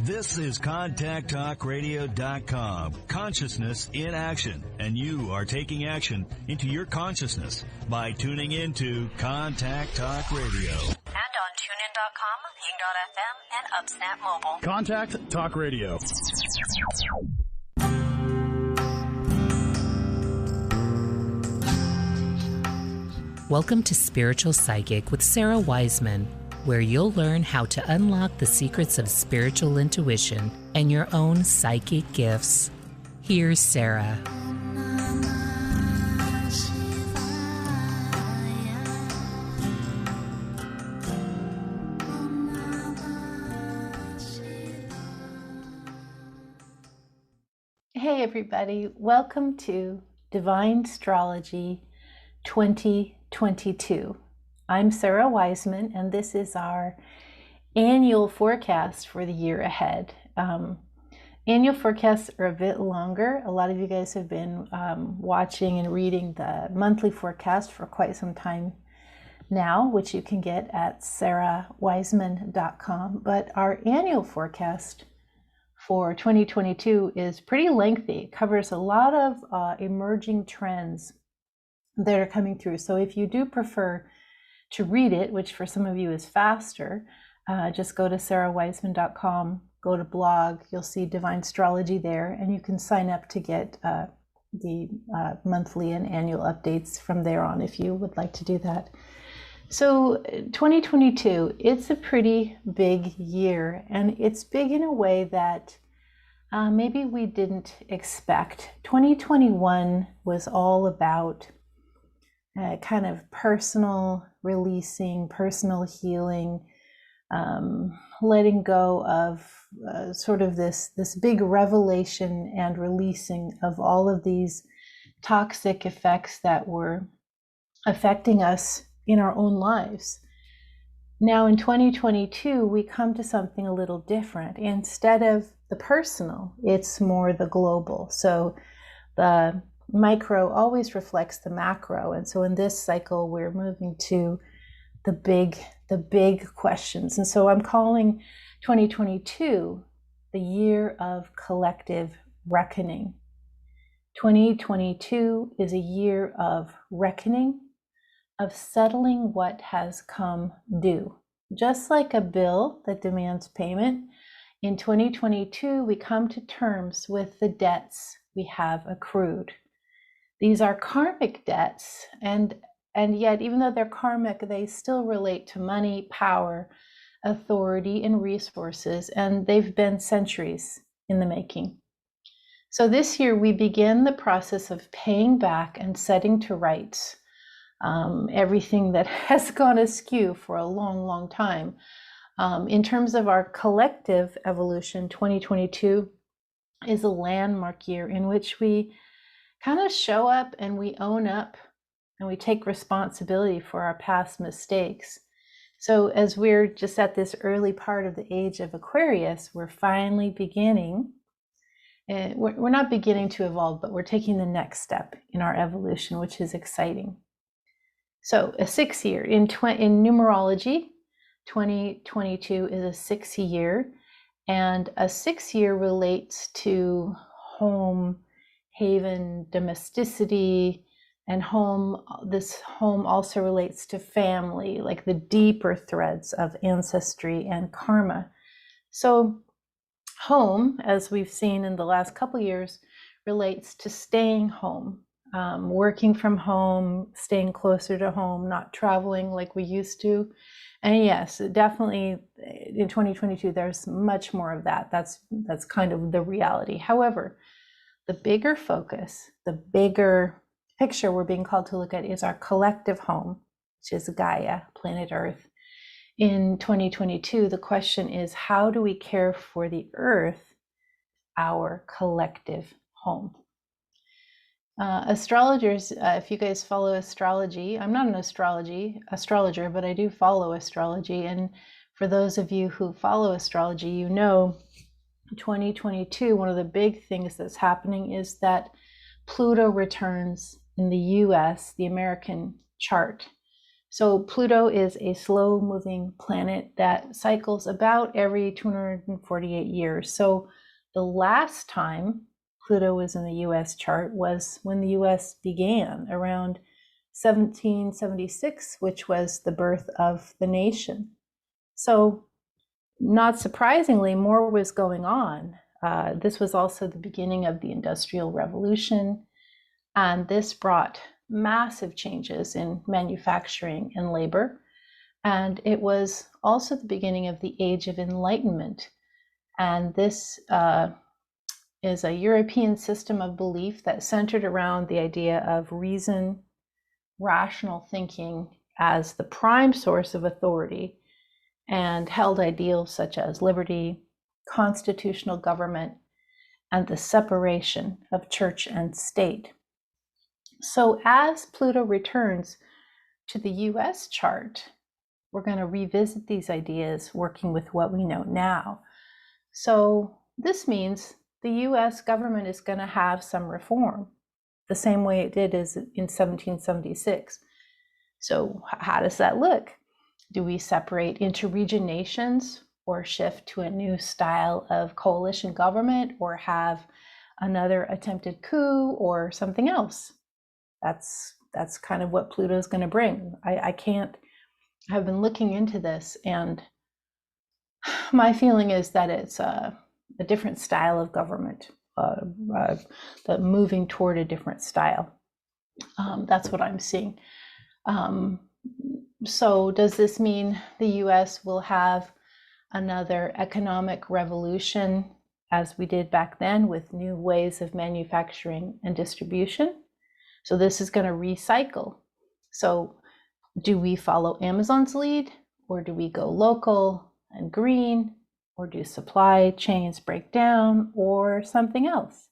This is ContactTalkRadio.com. Consciousness in action. And you are taking action into your consciousness by tuning into Contact Talk Radio. And on TuneIn.com, Ping.fm, and UpSnap Mobile. Contact Talk Radio. Welcome to Spiritual Psychic with Sarah Wiseman, where you'll learn how to unlock the secrets of spiritual intuition and your own psychic gifts. Here's Sarah. Hey everybody, welcome to Divinestrology 2022. I'm Sarah Wiseman, and this is our annual forecast for the year ahead. Annual forecasts are a bit longer. A lot of you guys have been watching and reading the monthly forecast for quite some time now, which you can get at sarahwiseman.com. But our annual forecast for 2022 is pretty lengthy. It covers a lot of emerging trends that are coming through. So if you do prefer to read it, which for some of you is faster, just go to sarahwiseman.com, go to blog, you'll see Divinestrology there, and you can sign up to get the monthly and annual updates from there on if you would like to do that. So 2022, it's a pretty big year, and it's big in a way that maybe we didn't expect. 2021 was all about kind of personal releasing, personal healing, letting go of sort of this big revelation and releasing of all of these toxic effects that were affecting us in our own lives. Now in 2022, we come to something a little different. Instead of the personal, it's more the global. So the micro always reflects the macro. And so in this cycle, we're moving to the big questions. And so I'm calling 2022 the year of collective reckoning. 2022 is a year of reckoning, of settling what has come due. Just like a bill that demands payment, in 2022, we come to terms with the debts we have accrued. These are karmic debts, and yet, even though they're karmic, they still relate to money, power, authority, and resources, and they've been centuries in the making. So this year, we begin the process of paying back and setting to rights everything that has gone askew for a long, long time. In terms of our collective evolution, 2022 is a landmark year in which we kind of show up and we own up and we take responsibility for our past mistakes. So as we're just at this early part of the age of Aquarius, we're finally beginning, we're not beginning to evolve, but we're taking the next step in our evolution, which is exciting. So a 6 year, in numerology, 2022 is a 6 year, and a 6 year relates to home, haven, domesticity, and home. This home also relates to family, like the deeper threads of ancestry and karma. So home, as we've seen in the last couple years, relates to staying home, working from home, staying closer to home, not traveling like we used to. And yes, definitely in 2022, there's much more of that. That's kind of the reality. However, the bigger focus, the bigger picture we're being called to look at is our collective home, which is Gaia, planet Earth. In 2022, the question is, how do we care for the Earth, our collective home? Astrologers, if you guys follow astrology, I'm not an astrologer, but I do follow astrology. And for those of you who follow astrology, you know 2022, one of the big things that's happening is that Pluto returns in the US, the American chart, So Pluto is a slow-moving planet that cycles about every 248 years. So the last time Pluto was in the US chart was when the US began around 1776, which was the birth of the nation. So not surprisingly, more was going on. This was also the beginning of the Industrial Revolution, and this brought massive changes in manufacturing and labor. And it was also the beginning of the Age of Enlightenment. And this is a European system of belief that centered around the idea of reason, rational thinking as the prime source of authority, and held ideals such as liberty, constitutional government, and the separation of church and state. So as Pluto returns to the US chart, we're going to revisit these ideas working with what we know now. So this means the US government is going to have some reform, the same way it did as in 1776. So how does that look? Do we separate interregion nations or shift to a new style of coalition government or have another attempted coup or something else? That's kind of what Pluto is going to bring. I've been looking into this, and my feeling is that it's a different style of government, moving toward a different style. That's what I'm seeing. So does this mean the US will have another economic revolution as we did back then with new ways of manufacturing and distribution? So this is going to recycle. So do we follow Amazon's lead, or do we go local and green, or do supply chains break down, or something else?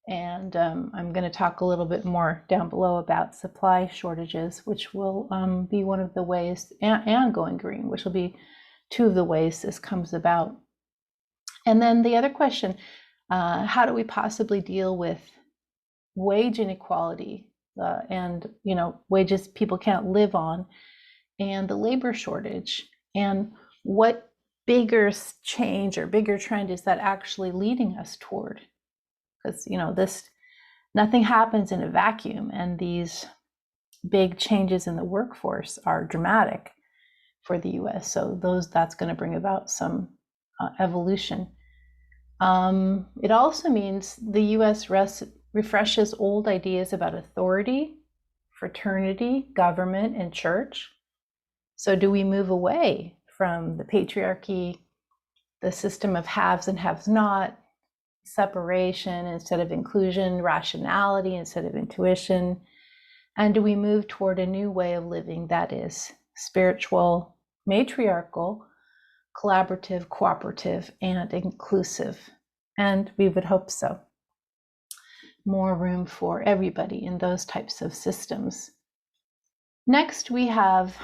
And I'm going to talk a little bit more down below about supply shortages, which will be one of the ways, and going green, which will be two of the ways this comes about. And then the other question, how do we possibly deal with wage inequality and wages people can't live on, and the labor shortage, and what bigger change or bigger trend is that actually leading us toward? Because nothing happens in a vacuum, and these big changes in the workforce are dramatic for the US. So that's going to bring about some evolution. It also means the US refreshes old ideas about authority, fraternity, government, and church. So do we move away from the patriarchy, the system of haves and haves not, separation instead of inclusion, rationality instead of intuition? And do we move toward a new way of living that is spiritual, matriarchal, collaborative, cooperative, and inclusive? And we would hope so. More room for everybody in those types of systems. Next, we have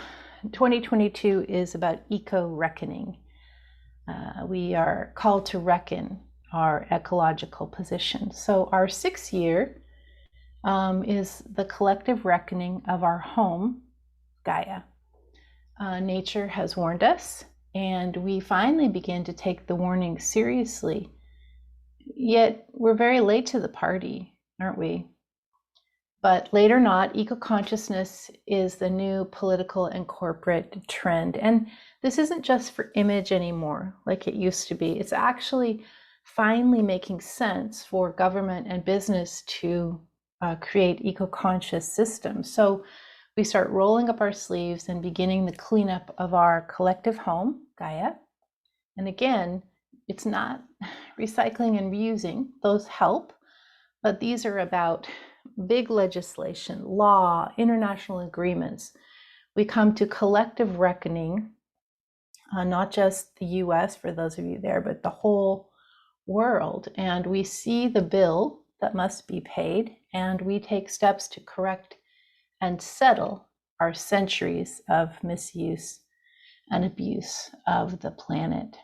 2022 is about eco-reckoning. We are called to reckon our ecological position. So our 6th year is the collective reckoning of our home, Gaia. Nature has warned us, and we finally begin to take the warning seriously. Yet we're very late to the party, aren't we? But late or not, eco-consciousness is the new political and corporate trend. And this isn't just for image anymore, like it used to be. It's actually finally making sense for government and business to create eco-conscious systems. So we start rolling up our sleeves and beginning the cleanup of our collective home, Gaia. And again, it's not recycling and reusing. Those help, but these are about big legislation, law, international agreements. We come to collective reckoning, not just the US, for those of you there, but the whole world. And we see the bill that must be paid, and we take steps to correct and settle our centuries of misuse and abuse of the planet.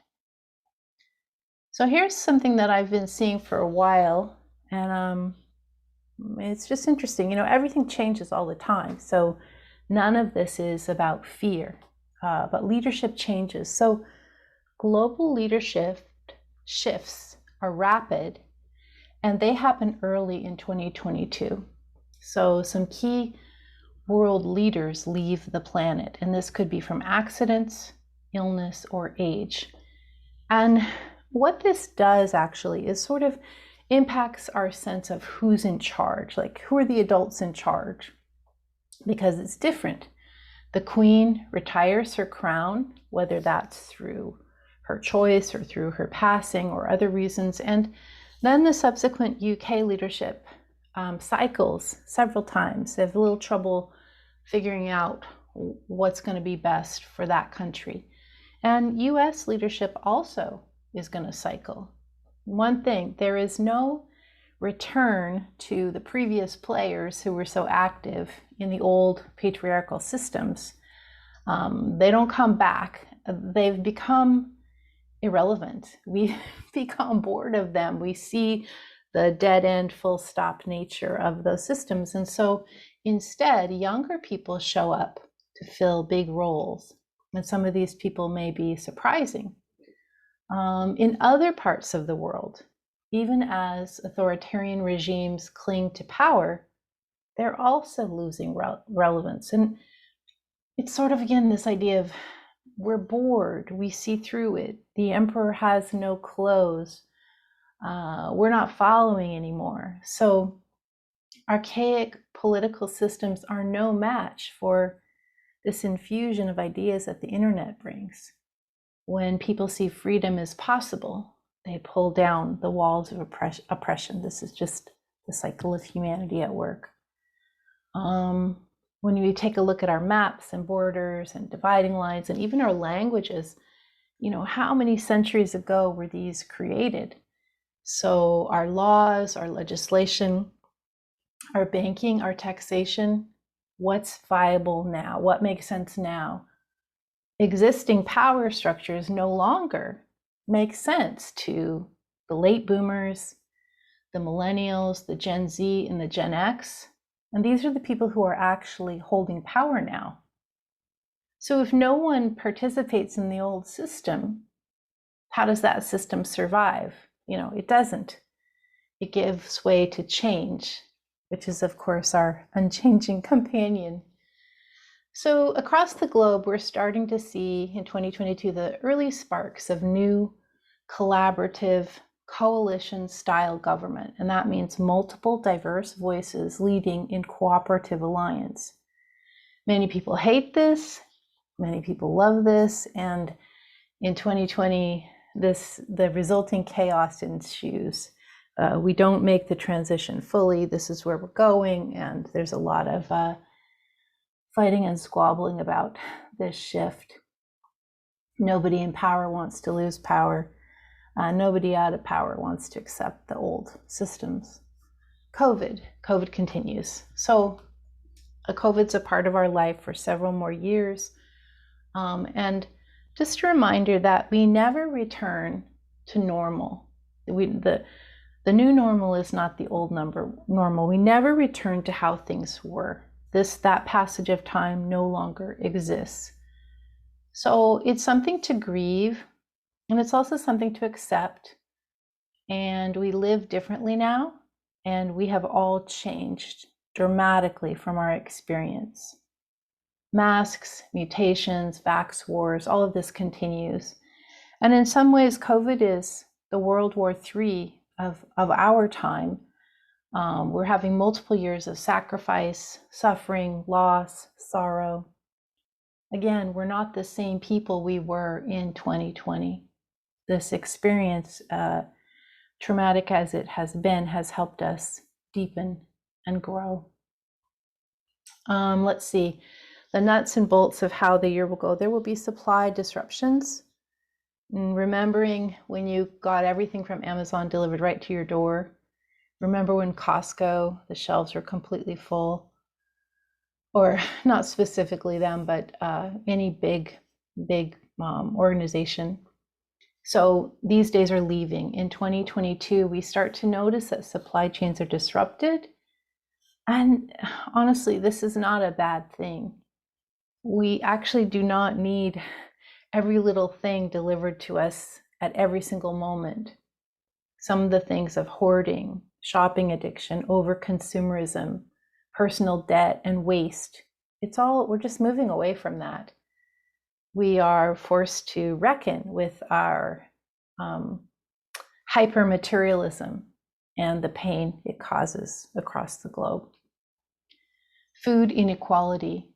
So here's something that I've been seeing for a while, and it's just interesting. Everything changes all the time. So None of this is about fear, but leadership changes. So global leadership shifts are rapid, and they happen early in 2022. So some key world leaders leave the planet, and this could be from accidents, illness, or age. And what this does actually is sort of impacts our sense of who's in charge, like who are the adults in charge, because it's different. The Queen retires her crown, whether that's through her choice or through her passing or other reasons, and then the subsequent UK leadership cycles several times. They have a little trouble figuring out what's going to be best for that country. And US leadership also is going to cycle. One thing, there is no return to the previous players who were so active in the old patriarchal systems. They don't come back. They've become irrelevant. We've become bored of them. We see the dead end, full stop nature of those systems. And so instead, younger people show up to fill big roles. And some of these people may be surprising. In other parts of the world, even as authoritarian regimes cling to power, they're also losing relevance. And it's sort of, again, this idea of we're bored, we see through it. The emperor has no clothes. We're not following anymore. So archaic political systems are no match for this infusion of ideas that the internet brings. When people see freedom is possible, they pull down the walls of oppression. This is just the cycle of humanity at work. When we take a look at our maps and borders and dividing lines and even our languages, how many centuries ago were these created? So our laws, our legislation, our banking, our taxation, what's viable now? What makes sense now? Existing power structures no longer make sense to the late boomers, the millennials, the Gen Z, and the Gen X. And these are the people who are actually holding power now. So if no one participates in the old system, how does that system survive? It doesn't. It gives way to change, which is, of course, our unchanging companion. So across the globe, we're starting to see in 2022 the early sparks of new collaborative coalition-style government. And that means multiple diverse voices leading in cooperative alliance. Many people hate this. Many people love this. And in 2020, the resulting chaos ensues. We don't make the transition fully. This is where we're going. And there's a lot of fighting and squabbling about this shift. Nobody in power wants to lose power. Nobody out of power wants to accept the old systems. COVID continues. So COVID's a part of our life for several more years. And just a reminder that we never return to normal. The new normal is not the old normal. We never return to how things were. That passage of time no longer exists. So it's something to grieve, and it's also something to accept. And we live differently now, and we have all changed dramatically from our experience. Masks, mutations, vax wars, all of this continues. And in some ways, COVID is the World War III of our time. We're having multiple years of sacrifice, suffering, loss, sorrow. Again, we're not the same people we were in 2020. This experience, traumatic as it has been, has helped us deepen and grow. Let's see, the nuts and bolts of how the year will go. There will be supply disruptions. And remembering when you got everything from Amazon delivered right to your door. Remember when Costco, the shelves were completely full, or not specifically them, but any big organization. So these days are leaving. In 2022, we start to notice that supply chains are disrupted. And honestly, this is not a bad thing. we actually do not need every little thing delivered to us at every single moment. Some of the things of hoarding, shopping addiction, over-consumerism, personal debt, and waste, we're just moving away from that. We are forced to reckon with our hyper-materialism and the pain it causes across the globe. Food inequality.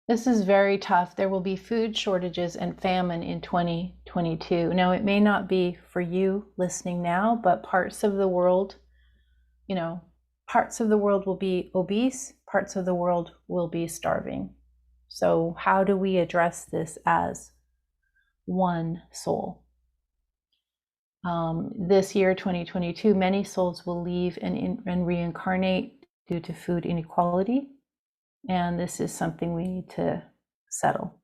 This is very tough. There will be food shortages and famine in 2022. Now, it may not be for you listening now, but parts of the world will be obese, parts of the world will be starving. So how do we address this as one soul? This year, 2022, many souls will leave and reincarnate due to food inequality. And this is something we need to settle.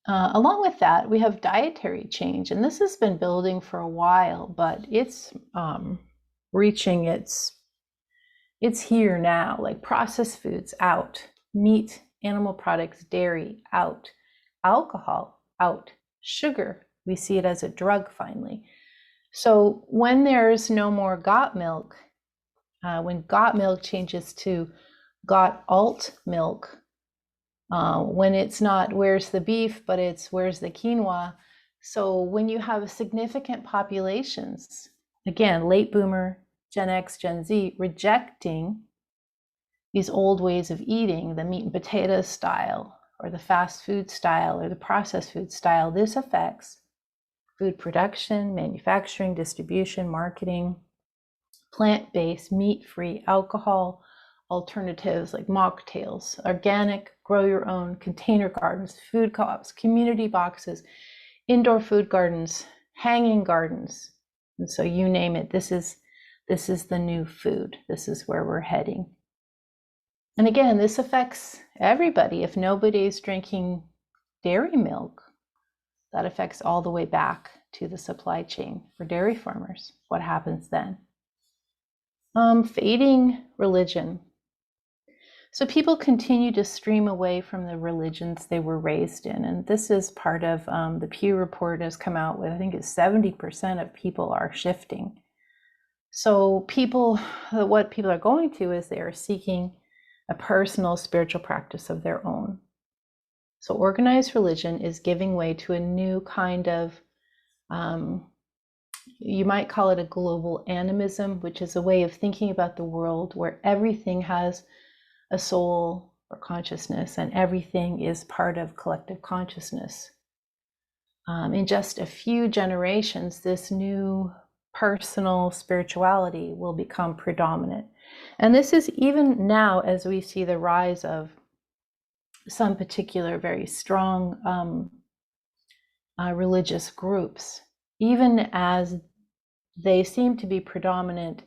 Along with that, we have dietary change. And this has been building for a while, but it's reaching it's here now. Like processed foods out, meat, animal products, dairy out, alcohol out, sugar. We see it as a drug finally. So when there's no more got milk, when got milk changes to got alt milk, when it's not where's the beef, but it's where's the quinoa. So when you have significant populations, again, late boomer, Gen X, Gen Z, rejecting these old ways of eating, the meat and potatoes style, or the fast food style, or the processed food style, this affects food production, manufacturing, distribution, marketing, plant-based, meat-free, alcohol alternatives like mocktails, organic, grow your own, container gardens, food co-ops, community boxes, indoor food gardens, hanging gardens. And so you name it, this is the new food. This is where we're heading. And again, this affects everybody. If nobody's drinking dairy milk, that affects all the way back to the supply chain for dairy farmers. What happens then? Fading religion. So people continue to stream away from the religions they were raised in. And this is part of the Pew report has come out with, I think it's 70% of people are shifting. So what people are going to is they are seeking a personal spiritual practice of their own. So organized religion is giving way to a new kind of, you might call it a global animism, which is a way of thinking about the world where everything has a soul or consciousness and everything is part of collective consciousness. In just a few generations, this new personal spirituality will become predominant. And this is even now as we see the rise of some particular very strong religious groups, even as they seem to be predominant,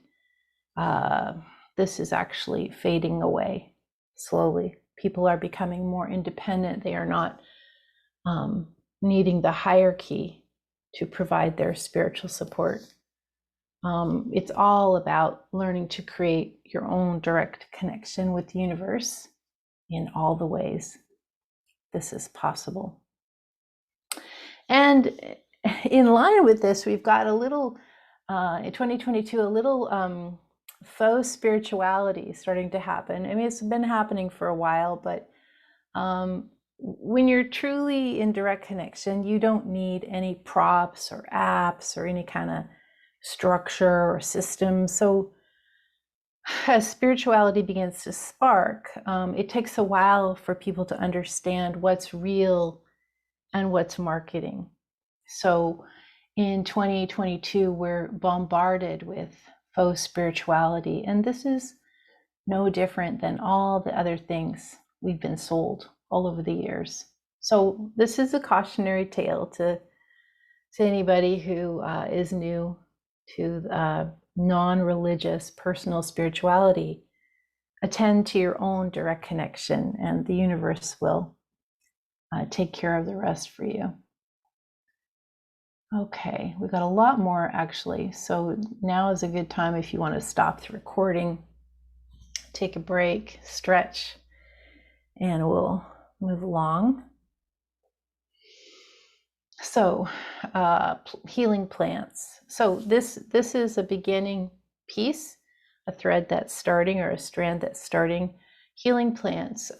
this is actually fading away slowly. People are becoming more independent. They are not needing the hierarchy to provide their spiritual support. It's all about learning to create your own direct connection with the universe in all the ways this is possible. And in line with this, we've got a little, in 2022, a little faux spirituality starting to happen. I mean, it's been happening for a while, but when you're truly in direct connection, you don't need any props or apps or any kind of structure or system. So as spirituality begins to spark, it takes a while for people to understand what's real and what's marketing. So in 2022, we're bombarded with faux spirituality, and this is no different than all the other things we've been sold all over the years. So this is a cautionary tale to anybody who is new to non-religious personal spirituality. Attend to your own direct connection, and the universe will take care of the rest for you. Okay, we got a lot more actually. So now is a good time if you want to stop the recording, take a break, stretch, And we'll move along. So, healing plants. So this is a beginning piece, a thread that's starting, or a strand that's starting. Healing plants.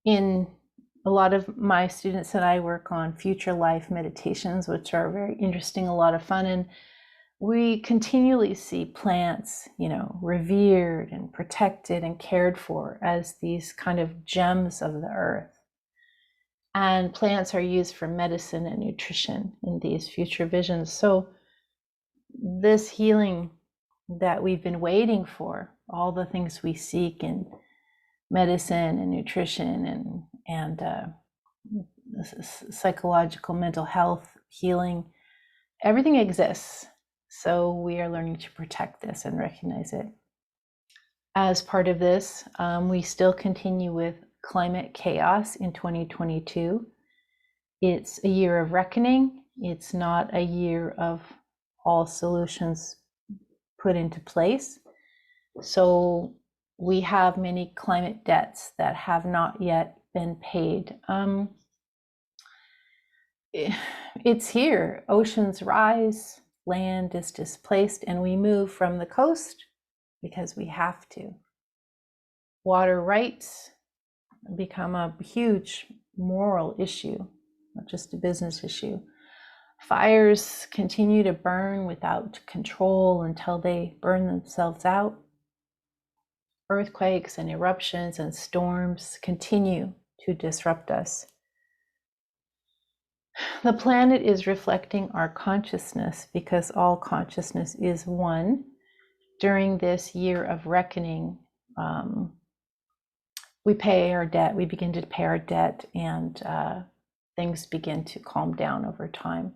In a lot of my students and I work on future life meditations, which are very interesting, a lot of fun, and we continually see plants, revered and protected and cared for as these kind of gems of the earth. And plants are used for medicine and nutrition in these future visions. So this healing that we've been waiting for, all the things we seek in medicine and nutrition and psychological, mental health, healing, everything exists. So we are learning to protect this and recognize it. As part of this, we still continue with climate chaos in 2022. It's a year of reckoning. It's not a year of all solutions put into place. So we have many climate debts that have not yet been paid. It's here. Oceans rise, land is displaced, and we move from the coast because we have to. Water rights become a huge moral issue, not just a business issue. Fires continue to burn without control until they burn themselves out. Earthquakes and eruptions and storms continue to disrupt us. The planet is reflecting our consciousness because all consciousness is one. During this year of reckoning, we pay our debt, we begin to pay our debt, and things begin to calm down over time.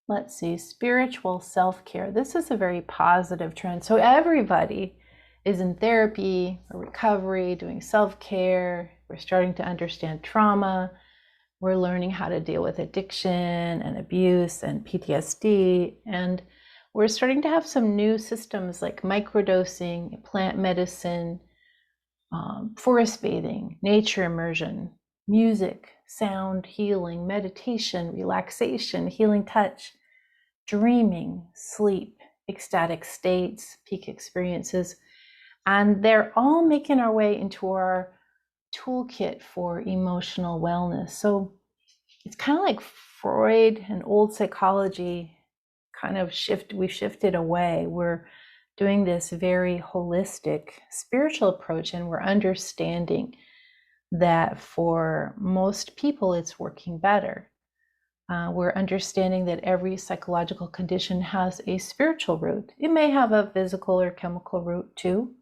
Let's see, spiritual self-care. This is a very positive trend. So everybody is in therapy or recovery, doing self-care. We're starting to understand trauma. We're learning how to deal with addiction and abuse and PTSD. And we're starting to have some new systems like microdosing, plant medicine, forest bathing, nature immersion, music, sound healing, meditation, relaxation, healing touch, dreaming, sleep, ecstatic states, peak experiences. And they're all making our way into our toolkit for emotional wellness. So it's kind of like Freud and old psychology we've shifted away. We're doing this very holistic spiritual approach, and we're understanding that for most people it's working better. We're understanding that every psychological condition has a spiritual root. It may have a physical or chemical root too,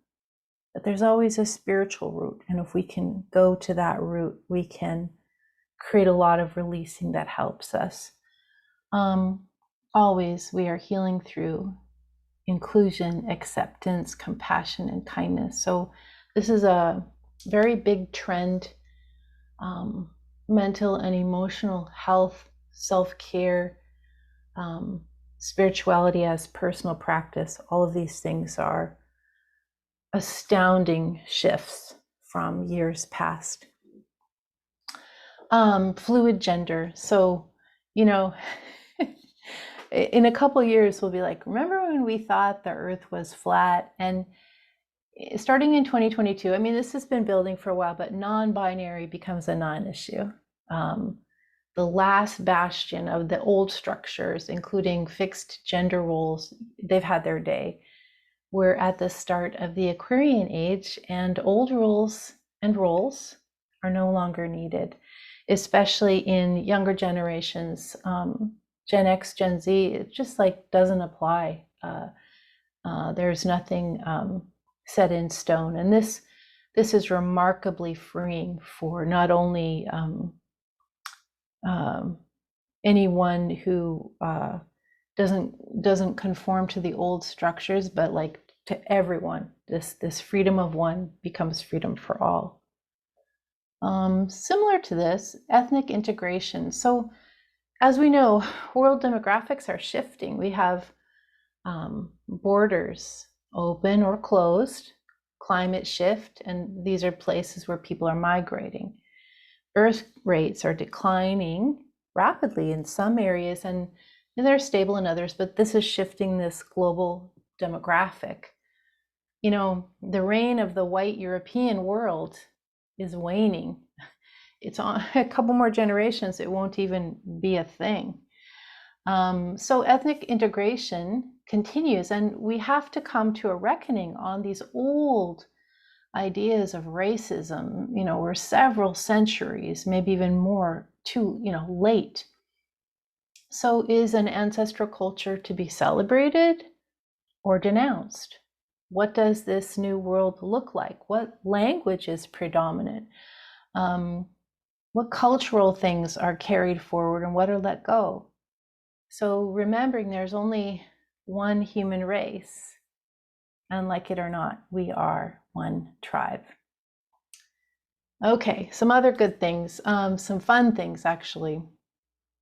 but there's always a spiritual root. And if we can go to that root, we can create a lot of releasing that helps us. Always we are healing through inclusion, acceptance, compassion, and kindness. So this is a very big trend. Mental and emotional health, self-care, spirituality as personal practice, all of these things are astounding shifts from years past. Fluid gender. So, in a couple years, we'll be like, remember when we thought the earth was flat? And starting in 2022, I mean, this has been building for a while, but non-binary becomes a non-issue. The last bastion of the old structures, including fixed gender roles, they've had their day. We're at the start of the Aquarian age, and old rules and roles are no longer needed, especially in younger generations. Gen X, Gen Z, it just doesn't apply. There's nothing set in stone, and this is remarkably freeing for not only anyone who doesn't conform to the old structures, but to everyone. This freedom of one becomes freedom for all. Similar to this, ethnic integration. So as we know, world demographics are shifting. We have borders open or closed. climate shift, and these are places where people are migrating. Birth rates are declining rapidly in some areas, and they're stable in others, but this is shifting this global demographic. You know, the reign of the white European world is waning. It's on a couple more generations, it won't even be a thing. So ethnic integration continues, and we have to come to a reckoning on these old ideas of racism. You know, we're several centuries, maybe even more, too, late. So is an ancestral culture to be celebrated or denounced? What does this new world look like? What language is predominant? What cultural things are carried forward and what are let go? So remembering there's only one human race, and like it or not, we are one tribe. Okay, some other good things, some fun things actually.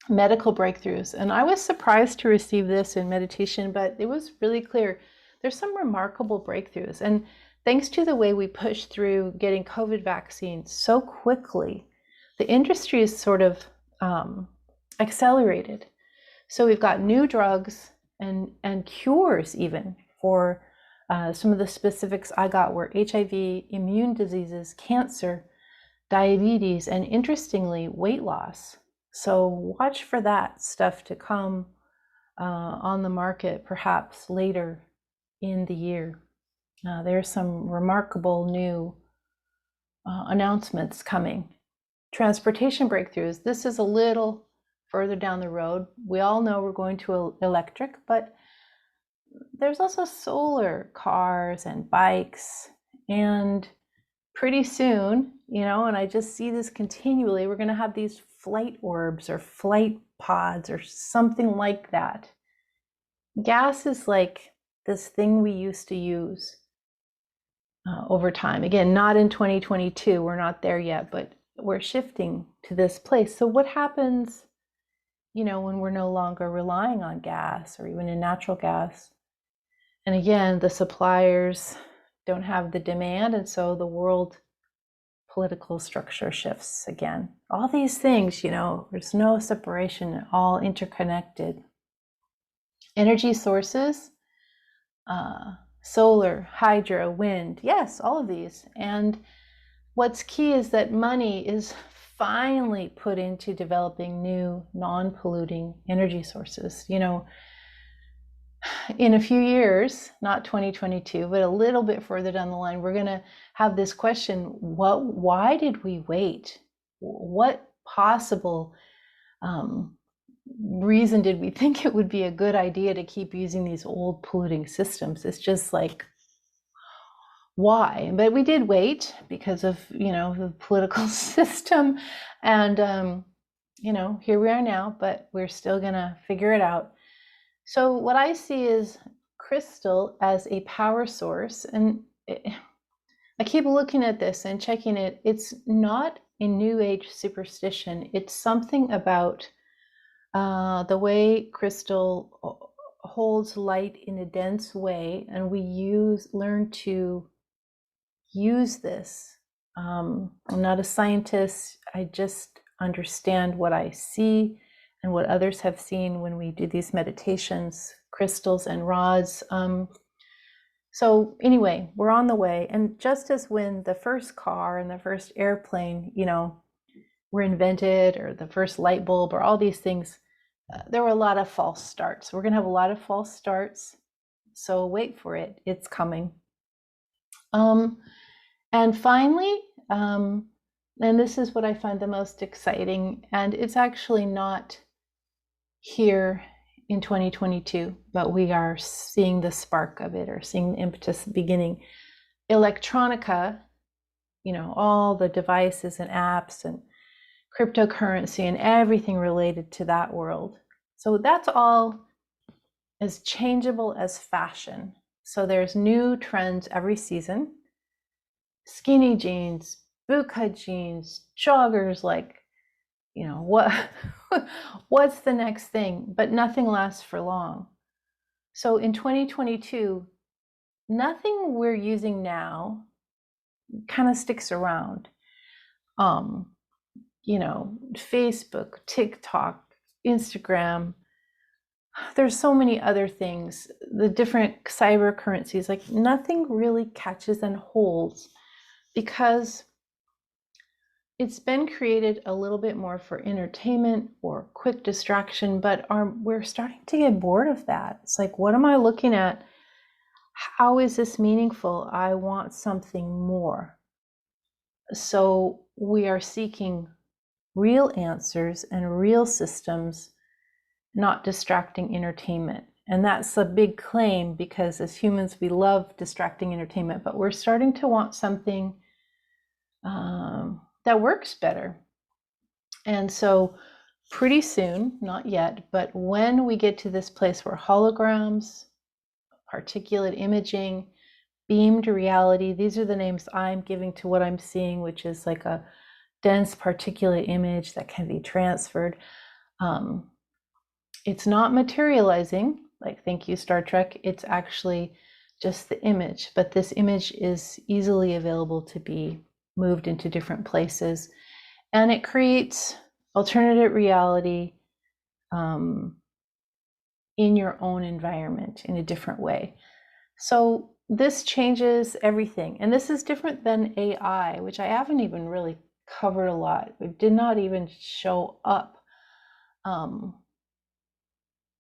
Medical breakthroughs. And I was surprised to receive this in meditation, but it was really clear. There's some remarkable breakthroughs. And thanks to the way we pushed through getting COVID vaccines so quickly, the industry is sort of accelerated. So we've got new drugs and cures even for some of the specifics I got were HIV, immune diseases, cancer, diabetes, and interestingly, weight loss. So watch for that stuff to come on the market perhaps later in the year. There's some remarkable new announcements coming. Transportation breakthroughs. This is a little further down the road. We all know we're going to electric, but there's also solar cars and bikes. And pretty soon, and I just see this continually, we're going to have these flight orbs or flight pods or something like that. Gas is like this thing we used to use over time. Again, not in 2022, we're not there yet, but we're shifting to this place. So what happens, when we're no longer relying on gas or even in natural gas? And again, the suppliers don't have the demand, and so the world political structure shifts again. All these things, there's no separation, all interconnected. Energy sources, solar, hydro, wind, yes, all of these. And what's key is that money is finally put into developing new non-polluting energy sources. In a few years, not 2022, but a little bit further down the line, we're going to have this question: why did we wait? What possible reason did we think it would be a good idea to keep using these old polluting systems? It's just like, why? But we did wait because of, the political system. And, here we are now, but we're still going to figure it out. So what I see is crystal as a power source. And I keep looking at this and checking it. It's not a New Age superstition. It's something about the way crystal holds light in a dense way, and we learn to use this. I'm not a scientist. I just understand what I see and what others have seen when we do these meditations, crystals and rods. So anyway, we're on the way. And just as when the first car and the first airplane, were invented, or the first light bulb, or all these things, there were a lot of false starts. We're going to have a lot of false starts. So wait for it. It's coming. And finally, and this is what I find the most exciting, and it's actually not here in 2022, but we are seeing the spark of it, or seeing the impetus beginning. Electronica, all the devices and apps and cryptocurrency and everything related to that world. So that's all as changeable as fashion. So there's new trends every season. Skinny jeans, bootcut jeans, joggers, what's the next thing? But nothing lasts for long. So in 2022, nothing we're using now kind of sticks around. Facebook, TikTok, Instagram. There's so many other things, the different cyber currencies, like nothing really catches and holds because it's been created a little bit more for entertainment or quick distraction, but we're starting to get bored of that. It's like, what am I looking at? How is this meaningful? I want something more. So we are seeking real answers and real systems, not distracting entertainment. And that's a big claim because as humans, we love distracting entertainment, but we're starting to want something that works better. And so pretty soon, not yet, but when we get to this place where holograms, particulate imaging, beamed reality, these are the names I'm giving to what I'm seeing, which is like a dense particulate image that can be transferred. It's not materializing, like thank you, Star Trek. It's actually just the image, but this image is easily available to be moved into different places. And it creates alternate reality in your own environment in a different way. So this changes everything. And this is different than AI, which I haven't even really covered a lot. It did not even show up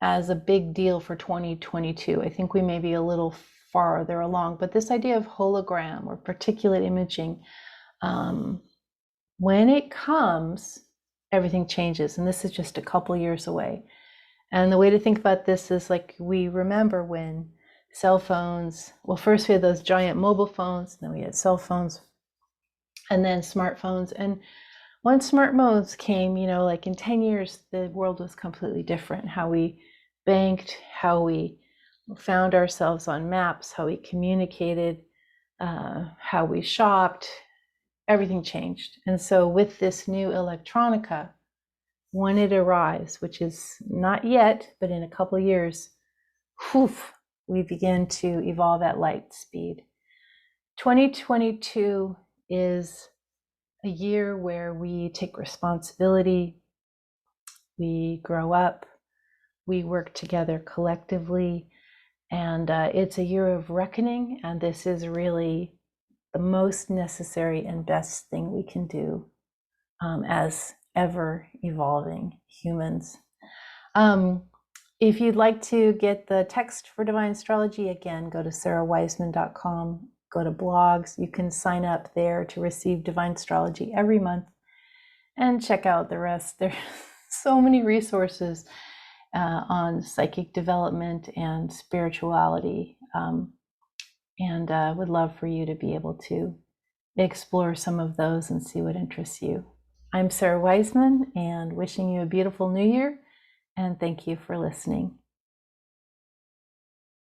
as a big deal for 2022. I think we may be a little farther along, but this idea of hologram or particulate imaging, when it comes, everything changes. And this is just a couple years away. And the way to think about this is like, we remember when cell phones, well, first we had those giant mobile phones, then we had cell phones, and then smartphones. And once smartphones came, like in 10 years, the world was completely different. How we banked, how we found ourselves on maps, how we communicated, how we shopped, everything changed. And so with this new electronica, when it arrives, which is not yet, but in a couple of years, we begin to evolve at light speed. 2022 is a year where we take responsibility, we grow up, we work together collectively, and it's a year of reckoning, and this is really the most necessary and best thing we can do as ever evolving humans. If you'd like to get the text for Divinestrology, again, go to sarahwiseman.com, go to blogs. You can sign up there to receive Divinestrology every month and check out the rest. There's so many resources on psychic development and spirituality. And would love for you to be able to explore some of those and see what interests you. I'm Sarah Wiseman, and wishing you a beautiful new year, and thank you for listening.